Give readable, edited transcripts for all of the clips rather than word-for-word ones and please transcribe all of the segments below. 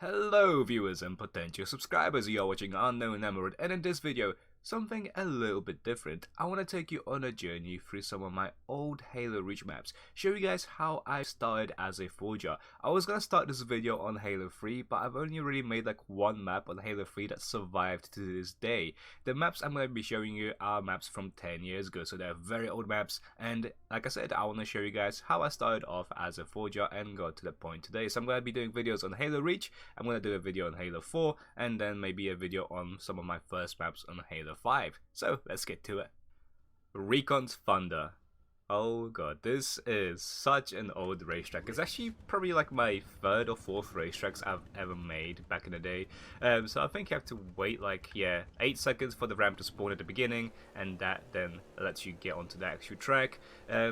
Hello viewers and potential subscribers, you are watching Unknown Emerald, and in this video, something a little bit different. I want to take you on a journey through some of my old Halo Reach maps, show you guys how I started as a forger. I was gonna start this video on Halo 3, but I've only really made like one map on Halo 3 that survived to this day. The maps I'm going to be showing you are maps from 10 years ago, so they're very old maps, and like I said, I want to show you guys how I started off as a forger and got to the point today. So I'm going to be doing videos on Halo Reach, I'm going to do a video on Halo 4, and then maybe a video on some of my first maps on Halo 5. So let's get to it. Recons Thunder. Oh god, this is such an old racetrack. It's actually probably like my third or fourth racetracks I've ever made back in the day. So I think you have to wait like 8 seconds for the ramp to spawn at the beginning, and that then lets you get onto the actual track.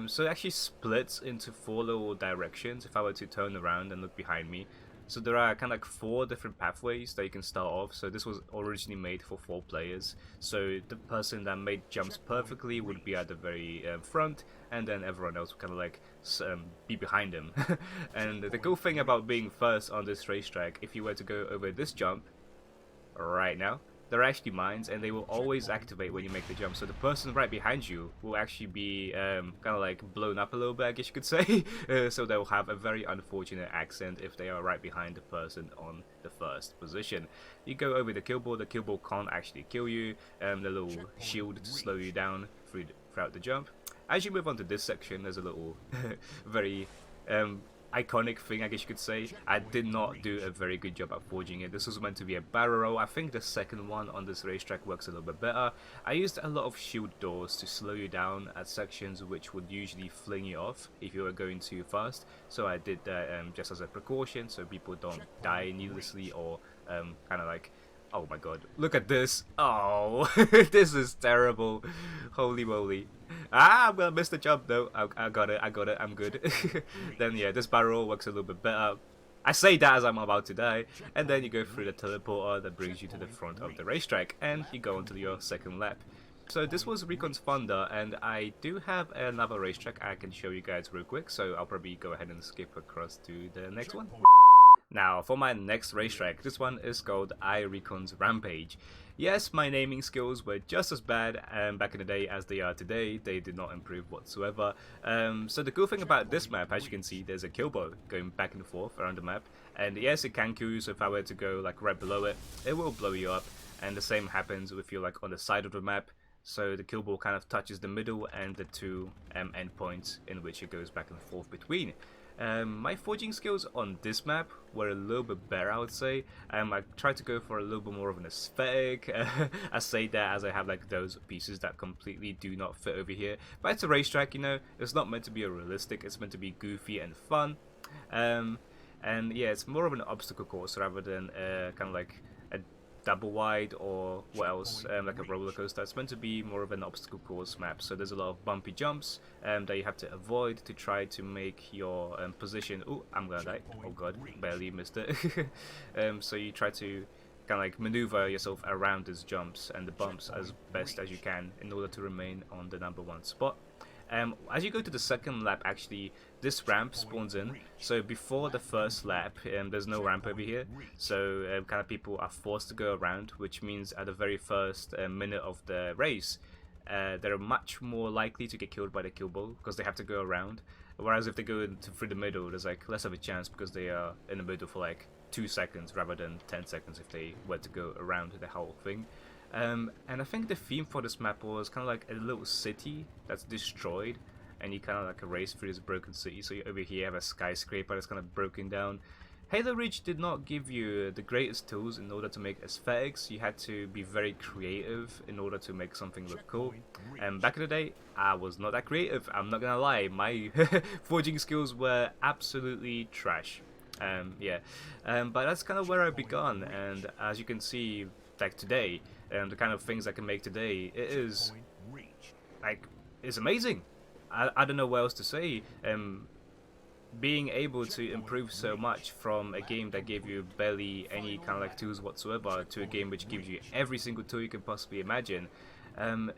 So it actually splits into 4 little directions if I were to turn around and look behind me. So there are kind of like 4 different pathways that you can start off. So this was originally made for 4 players. So the person that made jumps perfectly would be at the very front, and then everyone else would kind of like be behind him. And the cool thing about being first on this racetrack, if you were to go over this jump right now, they're actually mines, and they will always activate when you make the jump. So the person right behind you will actually be kind of like blown up a little bit, I guess you could say. So they'll have a very unfortunate accent if they are right behind the person on the first position. You go over the kill ball can't actually kill you. The little shield to slow you down throughout the jump. As you move on to this section, there's a little very iconic thing, I guess you could say. I did not do a very good job at forging it. This was meant to be a barrel roll. I think the second one on this racetrack works a little bit better. I used a lot of shield doors to slow you down at sections which would usually fling you off if you were going too fast. So I did that just as a precaution, so people don't die needlessly or kind of like, oh my god, look at this. Oh, this is terrible. Holy moly. I'm gonna miss the jump though. I got it, I'm good. Then yeah, this barrel works a little bit better. I say that as I'm about to die. And then you go through the teleporter that brings you to the front of the racetrack, and you go onto your second lap. So this was Recons Thunder, and I do have another racetrack I can show you guys real quick, so I'll probably go ahead and skip across to the next one. Now, for my next racetrack, this one is called Recons Rampage. Yes, my naming skills were just as bad back in the day as they are today. They did not improve whatsoever. So the cool thing about this map, as you can see, there's a kill bow going back and forth around the map. And yes, it can kill you, so if I were to go like right below it, it will blow you up. And the same happens if you're like on the side of the map. So the kill ball kind of touches the middle and the 2 endpoints in which it goes back and forth between. My forging skills on this map were a little bit better, I would say. I tried to go for a little bit more of an aesthetic. I say that as I have like those pieces that completely do not fit over here. But it's a racetrack, you know, it's not meant to be realistic, it's meant to be goofy and fun. And yeah, it's more of an obstacle course rather than kind of like a double wide or what else, like a roller coaster. It's meant to be more of an obstacle course map, so there's a lot of bumpy jumps that you have to avoid to try to make your position. Oh, I'm gonna die. Oh god, barely missed it. So you try to kind of like maneuver yourself around these jumps and the bumps as best as you can in order to remain on the #1 spot. As you go to the second lap, actually, this ramp spawns in. So before the first lap, there's no ramp over here. So kind of people are forced to go around, which means at the very first minute of the race, they're much more likely to get killed by the kill ball because they have to go around. Whereas if they go through the middle, there's like less of a chance because they are in the middle for like 2 seconds rather than 10 seconds if they were to go around the whole thing. And I think the theme for this map was kind of like a little city that's destroyed, and you kind of like race through this broken city. So you over here have a skyscraper that's kind of broken down. Halo Reach did not give you the greatest tools in order to make aesthetics. You had to be very creative in order to make something look cool. And back in the day, I was not that creative, I'm not gonna lie. My forging skills were absolutely trash. But that's kind of where I began, and as you can see, like today, the kind of things I can make today, it is like, it's amazing. I don't know what else to say. Being able to improve so much from a game that gave you barely any kind of like tools whatsoever to a game which gives you every single tool you can possibly imagine,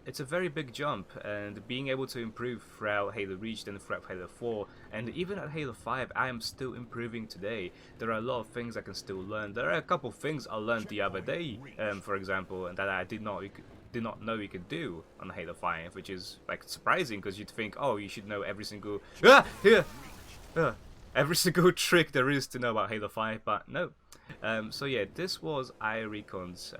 it's a very big jump, and being able to improve throughout Halo Reach and throughout Halo 4, and even at Halo 5, I am still improving today. There are a lot of things I can still learn. There are a couple things I learned the other day, for example, and that I did not know you could do on Halo 5, which is like surprising because you'd think, oh, you should know every single every single trick there is to know about Halo 5, but no. So yeah, this was Recons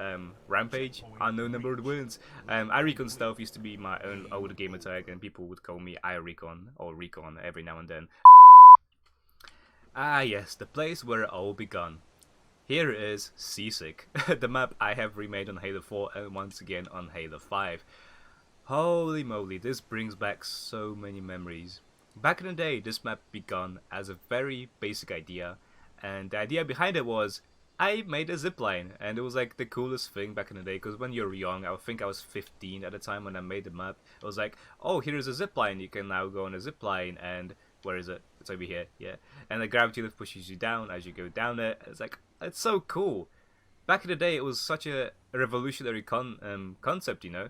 Rampage, unknown number of words. Recon Stealth used to be my own old gamer tag, and people would call me Recon or Recon every now and then. Ah yes, the place where it all begun. Here it is, Seasick, the map I have remade on Halo 4 and once again on Halo 5. Holy moly, this brings back so many memories. Back in the day, this map began as a very basic idea, and the idea behind it was I made a zipline, and it was like the coolest thing back in the day, because when you're young, I think I was 15 at the time when I made the map, it was like, oh, here's a zipline, you can now go on a zipline, and where is it? It's over here, yeah. And the gravity lift pushes you down as you go down it. It's like, it's so cool. Back in the day, it was such a revolutionary concept, you know.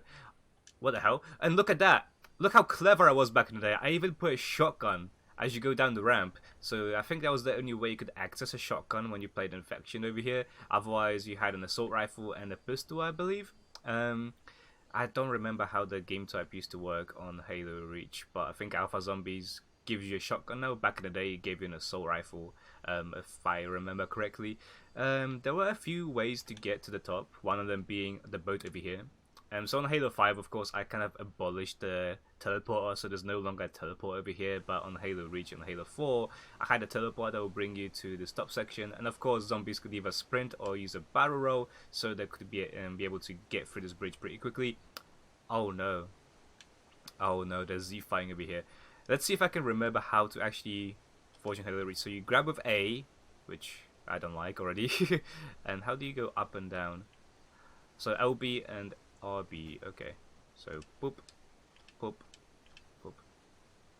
What the hell? And look at that. Look how clever I was back in the day. I even put a shotgun as you go down the ramp. So I think that was the only way you could access a shotgun when you played Infection over here. Otherwise, you had an assault rifle and a pistol, I believe. I don't remember how the game type used to work on Halo Reach, but I think Alpha Zombies gives you a shotgun now. Back in the day, it gave you an assault rifle, if I remember correctly. There were a few ways to get to the top, one of them being the boat over here. So on Halo 5, of course, I kind of abolished the teleporter, so there's no longer a teleport over here, but on Halo Reach and Halo 4, I had a teleport that will bring you to the top section, and of course, zombies could either sprint or use a barrel roll, so they could be able to get through this bridge pretty quickly. Oh no. Oh no, there's Z fighting over here. Let's see if I can remember how to actually forge in Halo Reach. So you grab with A, which I don't like already, and how do you go up and down? So LB and RB, okay. So, boop, boop, boop.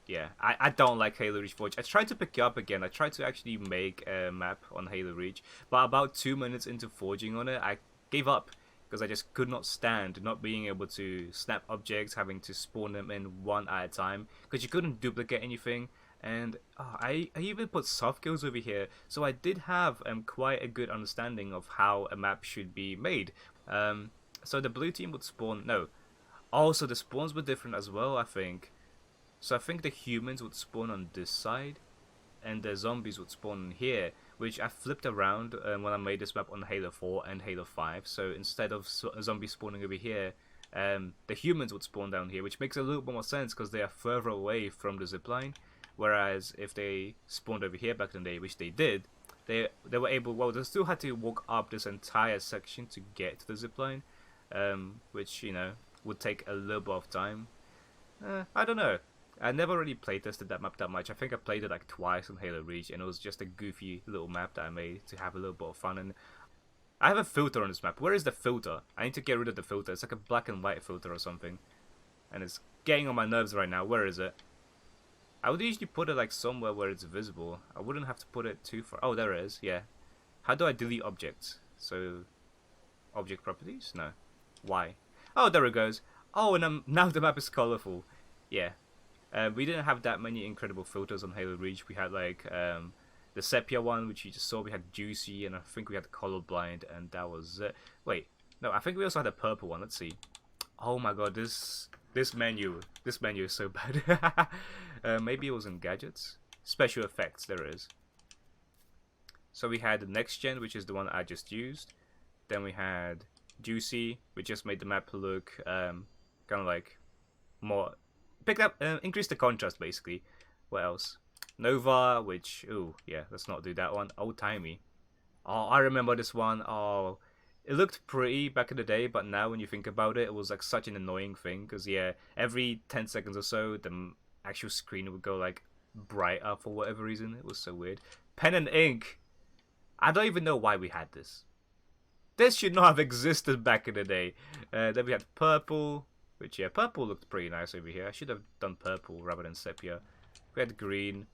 Yeah, I don't like Halo Reach Forge. I tried to pick you up again. I tried to actually make a map on Halo Reach, but about 2 minutes into forging on it, I gave up because I just could not stand not being able to snap objects, having to spawn them in one at a time, because you couldn't duplicate anything. And I even put soft kills over here, so I did have quite a good understanding of how a map should be made. So the blue team would spawn, no. Also, the spawns were different as well, I think. So I think the humans would spawn on this side, and the zombies would spawn here, which I flipped around when I made this map on Halo 4 and Halo 5. So instead of zombies spawning over here, the humans would spawn down here, which makes a little bit more sense because they are further away from the zipline. Whereas if they spawned over here back in the day, which they did, they were able, well, they still had to walk up this entire section to get to the zipline. Which, you know, would take a little bit of time. I don't know. I never really playtested that map that much. I think I played it like twice on Halo Reach, and it was just a goofy little map that I made to have a little bit of fun. And I have a filter on this map. Where is the filter? I need to get rid of the filter. It's like a black and white filter or something. And it's getting on my nerves right now. Where is it? I would usually put it like somewhere where it's visible. I wouldn't have to put it too far. Oh, there it is. Yeah. How do I delete objects? So, object properties? No. Why? Oh, there it goes. Oh, and now the map is colorful. Yeah. We didn't have that many incredible filters on Halo Reach. We had like the sepia one, which you just saw. We had juicy, and I think we had colorblind, and that was it. Wait, no, I think we also had a purple one. Let's see. Oh my god, this menu is so bad. Maybe it was in gadgets, special effects. There it is. So we had the next gen, which is the one I just used. Then we had Juicy, which just made the map look kind of like more increase the contrast basically. What else? Nova, which, ooh, yeah, let's not do that one. Old timey. Oh, I remember this one. Oh, it looked pretty back in the day, but now when you think about it, it was like such an annoying thing, because yeah, every 10 seconds or so the actual screen would go like brighter for whatever reason. It was so weird. Pen and ink. I don't even know why we had this. This should not have existed back in the day. Then we had purple, which, yeah, purple looked pretty nice over here. I should have done purple rather than sepia. We had green.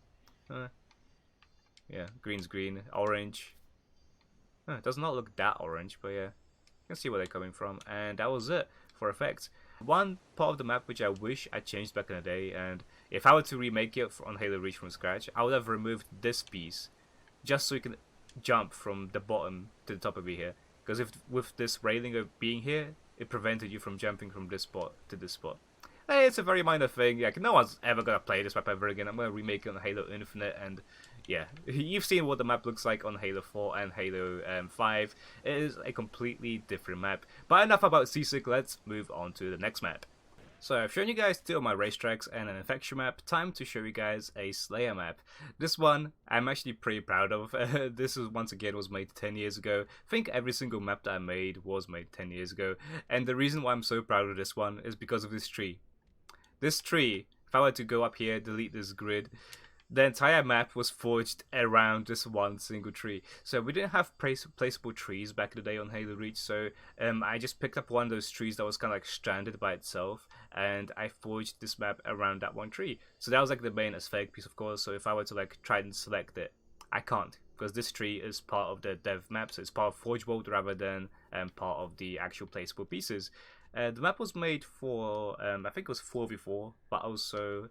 Yeah, green's green. Orange. It does not look that orange, but yeah. You can see where they're coming from. And that was it for effects. One part of the map which I wish I changed back in the day, and if I were to remake it on Halo Reach from scratch, I would have removed this piece just so you can jump from the bottom to the top over here. Because if with this railing of being here, it prevented you from jumping from this spot to this spot. Hey, it's a very minor thing. Like, no one's ever gonna play this map ever again. I'm gonna remake it on Halo Infinite, and yeah, you've seen what the map looks like on Halo 4 and Halo 5. It is a completely different map. But enough about Seasick, let's move on to the next map. So I've shown you guys two of my racetracks and an infection map. Time to show you guys a Slayer map. This one I'm actually pretty proud of. This is once again was made 10 years ago. I think every single map that I made was made 10 years ago. And the reason why I'm so proud of this one is because of this tree. This tree, if I were to go up here, delete this grid, the entire map was forged around this one single tree. So we didn't have placeable trees back in the day on Halo Reach, so I just picked up one of those trees that was kind of like stranded by itself, and I forged this map around that one tree. So that was like the main aesthetic piece, of course. So if I were to like try and select it, I can't, because this tree is part of the dev map, so it's part of Forge World rather than part of the actual placeable pieces. The map was made for, I think it was 4v4, but also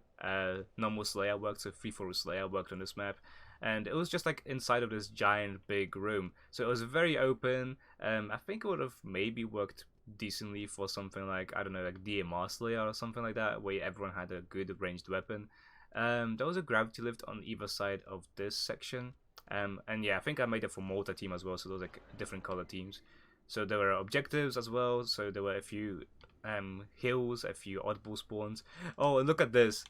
normal Slayer worked, so 3-4 Slayer worked on this map. And it was just like inside of this giant big room. So it was very open. I think it would have maybe worked decently for something like, I don't know, like DMR Slayer or something like that, where everyone had a good ranged weapon. There was a gravity lift on either side of this section. And yeah, I think I made it for Malta team as well, so those like different color teams. So there were objectives as well, so there were a few hills, a few oddball spawns. Oh, and look at this.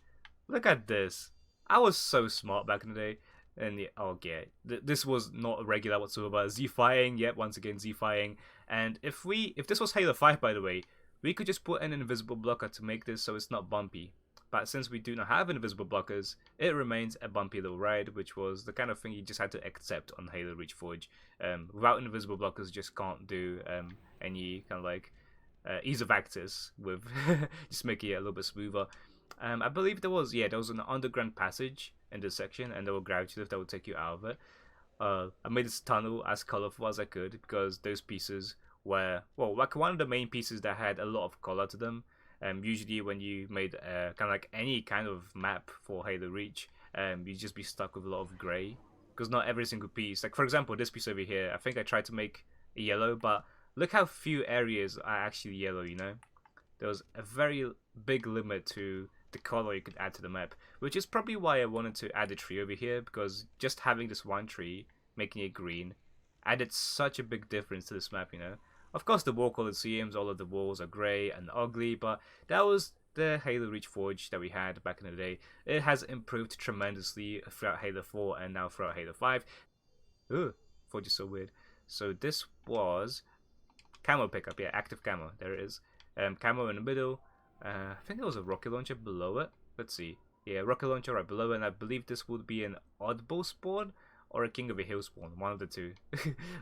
Look at this. I was so smart back in the day. And yeah, oh yeah, this was not regular whatsoever. Z-firing, yep, once again Z-firing. And if this was Halo 5, by the way, we could just put an invisible blocker to make this so it's not bumpy. But since we do not have invisible blockers, it remains a bumpy little ride, which was the kind of thing you just had to accept on Halo Reach Forge. Without invisible blockers, you just can't do any kind of like ease of access with just making it a little bit smoother. I believe there was an underground passage in this section, and there were gravity lifts that would take you out of it. I made this tunnel as colorful as I could because those pieces were, well, like one of the main pieces that had a lot of color to them. Usually when you made kind of like any kind of map for Halo Reach, you'd just be stuck with a lot of grey, because not every single piece, like for example this piece over here, I think I tried to make a yellow, but look how few areas are actually yellow, you know? There was a very big limit to the color you could add to the map, which is probably why I wanted to add a tree over here, because just having this one tree, making it green, added such a big difference to this map, you know? Of course, the wall coliseums, all of the walls are grey and ugly, but that was the Halo Reach Forge that we had back in the day. It has improved tremendously throughout Halo 4 and now throughout Halo 5. Ugh, Forge is so weird. So this was camo pickup, yeah, active camo, there it is. Camo in the middle. I think there was a rocket launcher below it. Let's see. Yeah, rocket launcher right below it, and I believe this would be an oddball spawn or a King of a Hill spawn, one of the two.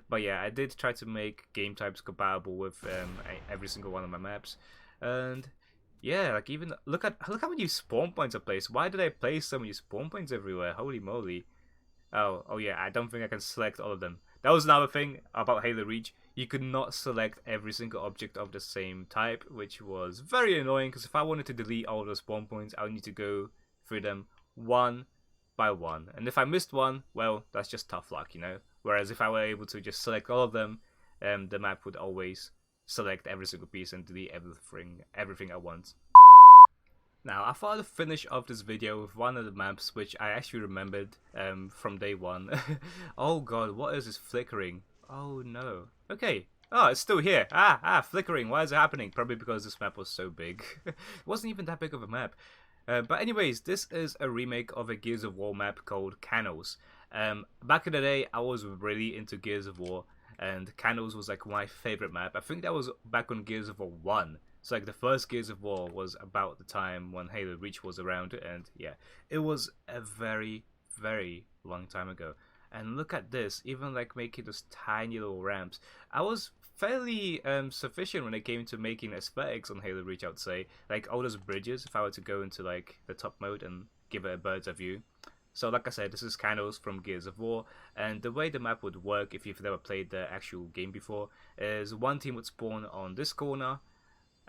But yeah, I did try to make game types compatible with every single one of my maps. And yeah, like even look how many spawn points I placed. Why did I place so many spawn points everywhere? Holy moly. Oh yeah, I don't think I can select all of them. That was another thing about Halo Reach. You could not select every single object of the same type, which was very annoying, because if I wanted to delete all those spawn points, I would need to go through them one by one. And if I missed one, well, that's just tough luck, you know? Whereas if I were able to just select all of them, the map would always select every single piece and delete everything at once. Now, I thought I'd finish off this video with one of the maps which I actually remembered from day one. Oh god, what is this flickering? Oh no. Okay. Oh, it's still here. Flickering. Why is it happening? Probably because this map was so big. It wasn't even that big of a map. But anyways, this is a remake of a Gears of War map called Canoes. Back in the day, I was really into Gears of War, and Canoes was like my favorite map. I think that was back on Gears of War 1. So like the first Gears of War was about the time when Halo Reach was around, and yeah, it was a very, very long time ago. And look at this, even like making those tiny little ramps. I was fairly sufficient when it came to making aesthetics on Halo Reach, I would say. Like all those bridges, if I were to go into like the top mode and give it a bird's eye view. So like I said, this is Canoes from Gears of War, and the way the map would work, if you've never played the actual game before, is one team would spawn on this corner,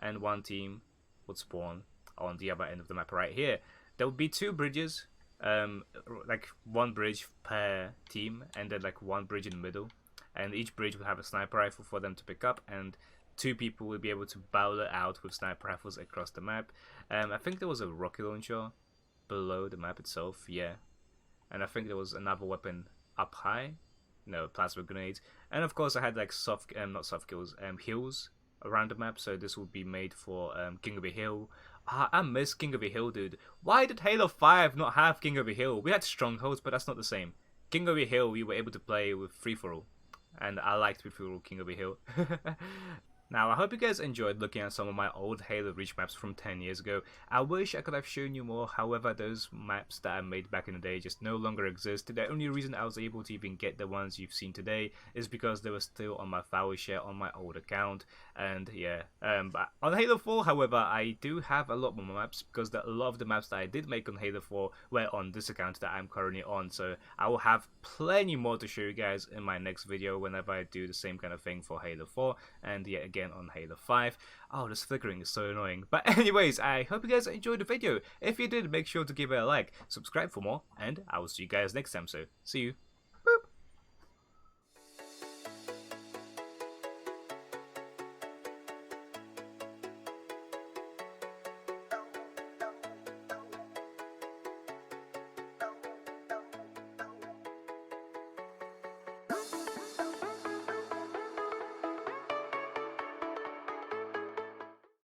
and one team would spawn on the other end of the map right here. There would be 2 bridges, like 1 bridge per team, and then like 1 bridge in the middle, and each bridge would have a sniper rifle for them to pick up, and 2 people would be able to battle it out with sniper rifles across the map. I think there was a rocket launcher below the map itself, yeah, and I think there was another weapon up high, no, plasma grenades, and of course I had like not soft kills, hills around the map, so this would be made for King of the Hill. I miss King of the Hill, dude. Why did Halo 5 not have King of the Hill? We had Strongholds, but that's not the same. King of the Hill, we were able to play with free-for-all, and I liked free-for-all King of the Hill. Now, I hope you guys enjoyed looking at some of my old Halo Reach maps from 10 years ago. I wish I could have shown you more, however, those maps that I made back in the day just no longer exist. The only reason I was able to even get the ones you've seen today is because they were still on my file share on my old account. And yeah, but on Halo 4, however, I do have a lot more maps because a lot of the maps that I did make on Halo 4 were on this account that I'm currently on. So I will have plenty more to show you guys in my next video whenever I do the same kind of thing for Halo 4 and yet again on Halo 5. Oh, this flickering is so annoying. But anyways, I hope you guys enjoyed the video. If you did, make sure to give it a like, subscribe for more, and I will see you guys next time. So, see you.